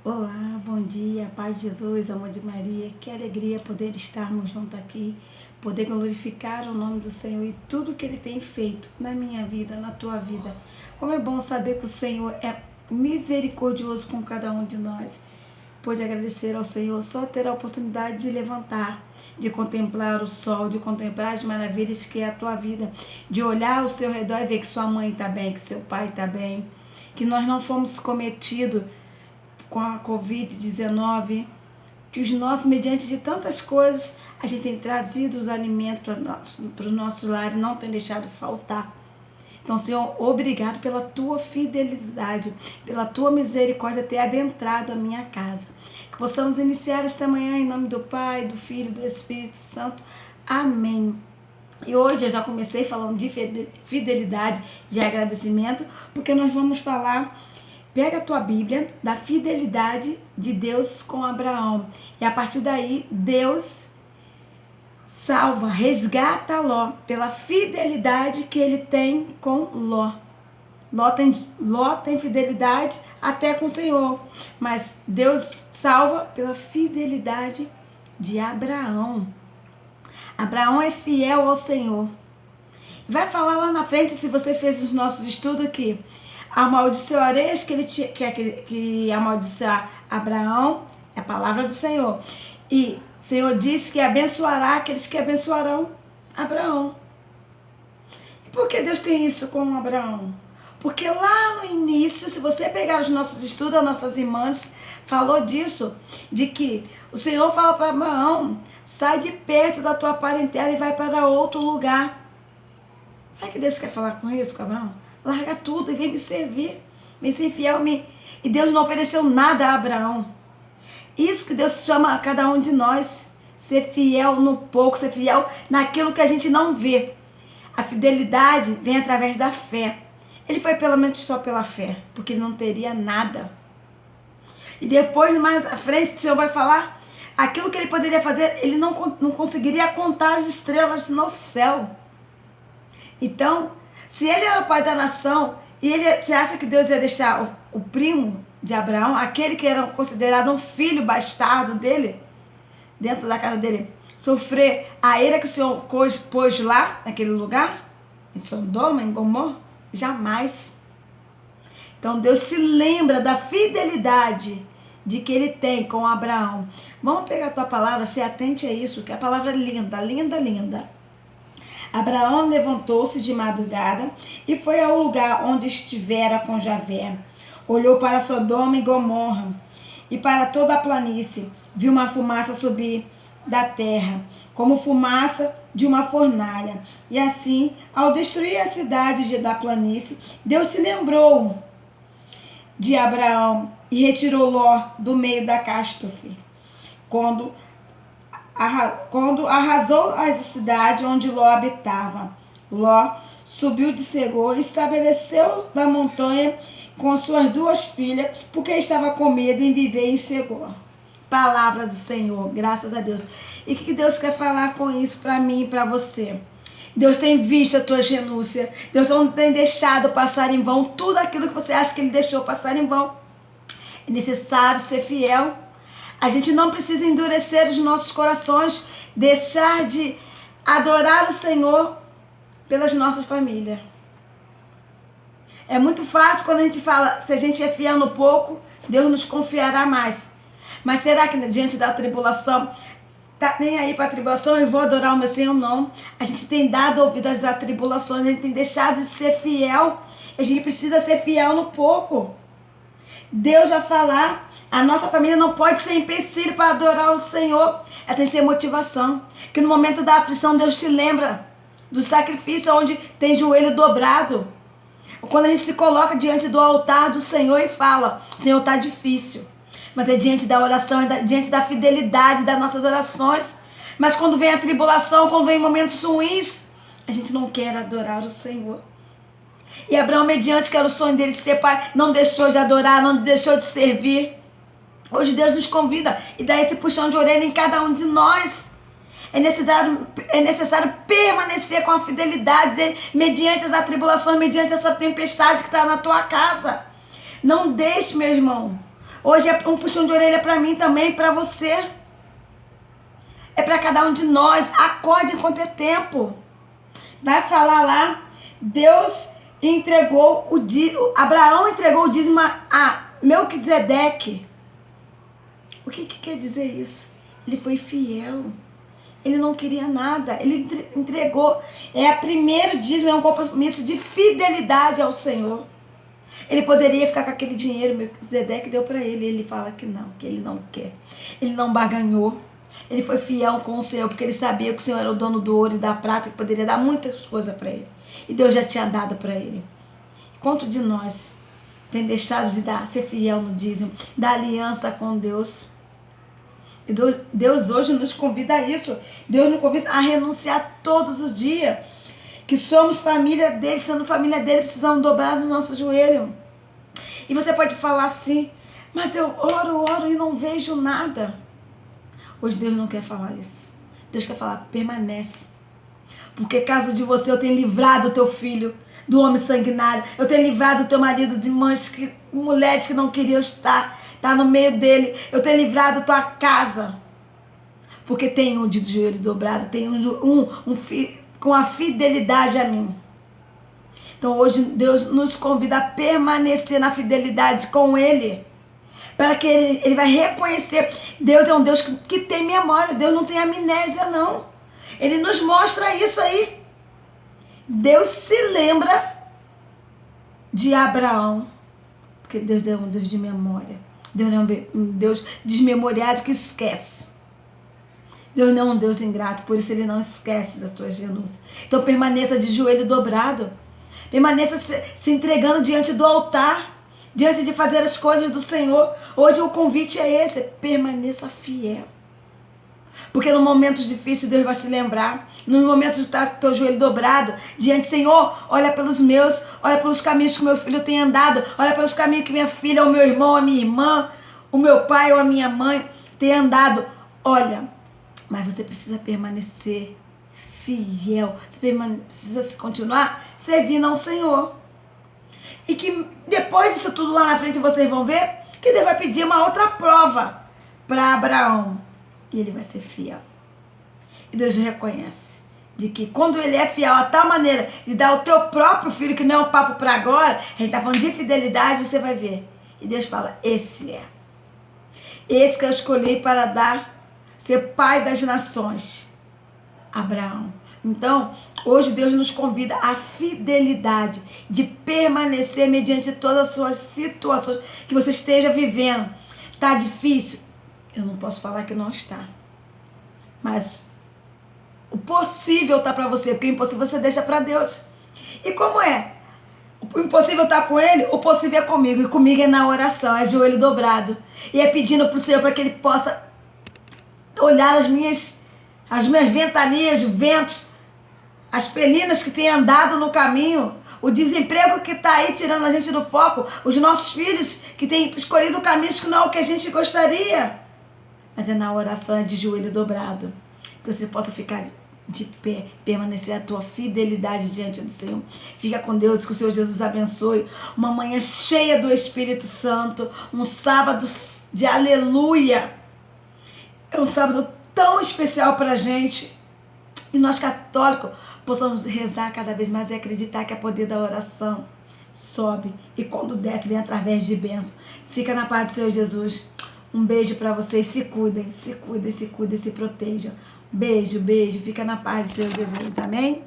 Olá, bom dia, paz de Jesus, amor de Maria, que alegria poder estarmos juntos aqui, poder glorificar o nome do Senhor e tudo que Ele tem feito na minha vida, na tua vida. Como é bom saber que o Senhor é misericordioso com cada um de nós. Pode agradecer ao Senhor só ter a oportunidade de levantar, de contemplar o sol, de contemplar as maravilhas que é a tua vida, de olhar ao seu redor e ver que sua mãe está bem, que seu pai está bem, que nós não fomos cometidos com a Covid-19, que os nossos, mediante de tantas coisas, a gente tem trazido os alimentos para o nosso lar e não tem deixado faltar. Então, Senhor, obrigado pela tua fidelidade, pela tua misericórdia ter adentrado a minha casa. Que possamos iniciar esta manhã em nome do Pai, do Filho e do Espírito Santo. Amém. E hoje eu já comecei falando de fidelidade, de agradecimento, porque nós vamos falar. Pega a tua Bíblia, da fidelidade de Deus com Abraão. E a partir daí, Deus salva, resgata Ló pela fidelidade que ele tem com Ló. Ló tem fidelidade até com o Senhor, mas Deus salva pela fidelidade de Abraão. Abraão é fiel ao Senhor. Vai falar lá na frente, se você fez os nossos estudos aqui, amaldiçoareis que amaldiçoar Abraão, é a palavra do Senhor. E o Senhor disse que abençoará aqueles que abençoarão Abraão. E por que Deus tem isso com Abraão? Porque lá no início, se você pegar os nossos estudos, as nossas irmãs falou disso, de que o Senhor fala para Abraão, sai de perto da tua parentela e vai para outro lugar. Sabe que Deus quer falar com isso, com Abraão? Larga tudo e vem me servir. Vem ser fiel a mim. E Deus não ofereceu nada a Abraão. Isso que Deus chama a cada um de nós. Ser fiel no pouco, ser fiel naquilo que a gente não vê. A fidelidade vem através da fé. Ele foi pelo menos só pela fé, porque ele não teria nada. E depois, mais à frente, o Senhor vai falar aquilo que ele poderia fazer, ele não conseguiria contar as estrelas no céu. Então, se ele era o pai da nação, e você acha que Deus ia deixar o primo de Abraão, aquele que era considerado um filho bastardo dele, dentro da casa dele, sofrer a ira que o Senhor pôs lá, naquele lugar, em Sodoma, em Gomorra? Jamais. Então Deus se lembra da fidelidade de que ele tem com Abraão. Vamos pegar a tua palavra, se atente a isso, que a palavra é linda, linda, linda. Abraão levantou-se de madrugada e foi ao lugar onde estivera com Javé. Olhou para Sodoma e Gomorra e para toda a planície. Viu uma fumaça subir da terra, como fumaça de uma fornalha. E assim, ao destruir a cidade da planície, Deus se lembrou de Abraão e retirou Ló do meio da catástrofe. Quando arrasou a cidade onde Ló habitava. Ló subiu de Segor e estabeleceu na montanha com as suas duas filhas, porque estava com medo em viver em Segor. Palavra do Senhor, graças a Deus. E o que Deus quer falar com isso para mim e para você? Deus tem visto a tua renúncia. Deus não tem deixado passar em vão tudo aquilo que você acha que Ele deixou passar em vão. É necessário ser fiel. A gente não precisa endurecer os nossos corações, deixar de adorar o Senhor pelas nossas famílias. É muito fácil quando a gente fala, se a gente é fiel no pouco, Deus nos confiará mais. Mas será que diante da tribulação, tá nem aí para a tribulação, eu vou adorar o meu Senhor? Não. A gente tem dado ouvido às atribulações, a gente tem deixado de ser fiel. A gente precisa ser fiel no pouco. Deus vai falar, a nossa família não pode ser empecilho para adorar o Senhor. Ela tem que ser motivação. Que no momento da aflição, Deus se lembra do sacrifício onde tem joelho dobrado. Quando a gente se coloca diante do altar do Senhor e fala, Senhor, está difícil. Mas é diante da oração, é diante da fidelidade das nossas orações. Mas quando vem a tribulação, quando vem momentos ruins, a gente não quer adorar o Senhor. E Abraão, mediante que era o sonho dele de ser pai, não deixou de adorar, não deixou de servir. Hoje Deus nos convida e dá esse puxão de orelha em cada um de nós. É necessário permanecer com a fidelidade dele, mediante as atribulações, mediante essa tempestade que está na tua casa. Não deixe, meu irmão, Hoje é um puxão de orelha para mim também, para você. É para cada um de nós. Acorde enquanto é tempo. Vai falar lá, Deus entregou Abraão entregou o dízimo a Melquisedeque. O que quer dizer isso? Ele foi fiel. Ele não queria nada. Ele entregou. É o primeiro dízimo, é um compromisso de fidelidade ao Senhor. Ele poderia ficar com aquele dinheiro, Melquisedeque deu para ele. Ele fala que ele não quer. Ele não barganhou. Ele foi fiel com o Senhor, porque ele sabia que o Senhor era o dono do ouro e da prata, que poderia dar muitas coisas para ele. E Deus já tinha dado para ele. Quanto de nós tem deixado de ser fiel no dízimo, da aliança com Deus? E Deus hoje nos convida a isso. Deus nos convida a renunciar todos os dias. Que somos família dele, sendo família dele, precisamos dobrar os nossos joelhos. E você pode falar assim, mas eu oro e não vejo nada. Hoje Deus não quer falar isso. Deus quer falar, permanece. Porque caso de você, eu tenho livrado o teu filho do homem sanguinário. Eu tenho livrado o teu marido de mulheres que não queriam estar no meio dele. Eu tenho livrado a tua casa. Porque tem um de joelho dobrado, tem um com a fidelidade a mim. Então hoje Deus nos convida a permanecer na fidelidade com ele. Para que ele vai reconhecer. Deus é um Deus que tem memória. Deus não tem amnésia, não. Ele nos mostra isso aí. Deus se lembra de Abraão. Porque Deus é um Deus de memória. Deus não é um Deus desmemoriado que esquece. Deus não é um Deus ingrato. Por isso ele não esquece das tuas renúncias. Então permaneça de joelho dobrado. Permaneça se entregando diante do altar. Diante de fazer as coisas do Senhor. Hoje o convite é esse. Permaneça fiel. Porque no momentos difíceis Deus vai se lembrar. No momento de estar com o teu joelho dobrado. Diante, Senhor, olha pelos meus. Olha pelos caminhos que meu filho tem andado. Olha pelos caminhos que minha filha, o meu irmão, a minha irmã, o meu pai ou a minha mãe tem andado. Olha, mas você precisa permanecer fiel. Você precisa continuar servindo ao Senhor. E que depois disso tudo lá na frente vocês vão ver que Deus vai pedir uma outra prova para Abraão. E ele vai ser fiel. E Deus reconhece de que quando ele é fiel a tal maneira de dar o teu próprio filho, que não é um papo para agora, a gente está falando de fidelidade, você vai ver. E Deus fala, esse é. Esse que eu escolhi para ser pai das nações. Abraão. Então, hoje Deus nos convida à fidelidade de permanecer mediante todas as suas situações que você esteja vivendo. Está difícil? Eu não posso falar que não está. Mas o possível está para você, porque o impossível você deixa para Deus. E como é? O impossível está com ele, o possível é comigo. E comigo é na oração, é joelho dobrado. E é pedindo para o Senhor para que ele possa olhar as minhas ventanias, ventos, as pelinas que têm andado no caminho, o desemprego que está aí tirando a gente do foco, os nossos filhos que têm escolhido caminhos que não é o que a gente gostaria. Mas é na oração, é de joelho dobrado, que você possa ficar de pé, permanecer a tua fidelidade diante do Senhor. Fica com Deus, que o Senhor Jesus abençoe. Uma manhã cheia do Espírito Santo, um sábado de aleluia. É um sábado tão especial para a gente. E nós católicos possamos rezar cada vez mais e acreditar que é poder da oração sobe. E quando desce, vem através de bênção. Fica na paz do Senhor Jesus. Um beijo para vocês. Se cuidem, se protejam. Beijo, beijo. Fica na paz do Senhor Jesus. Amém?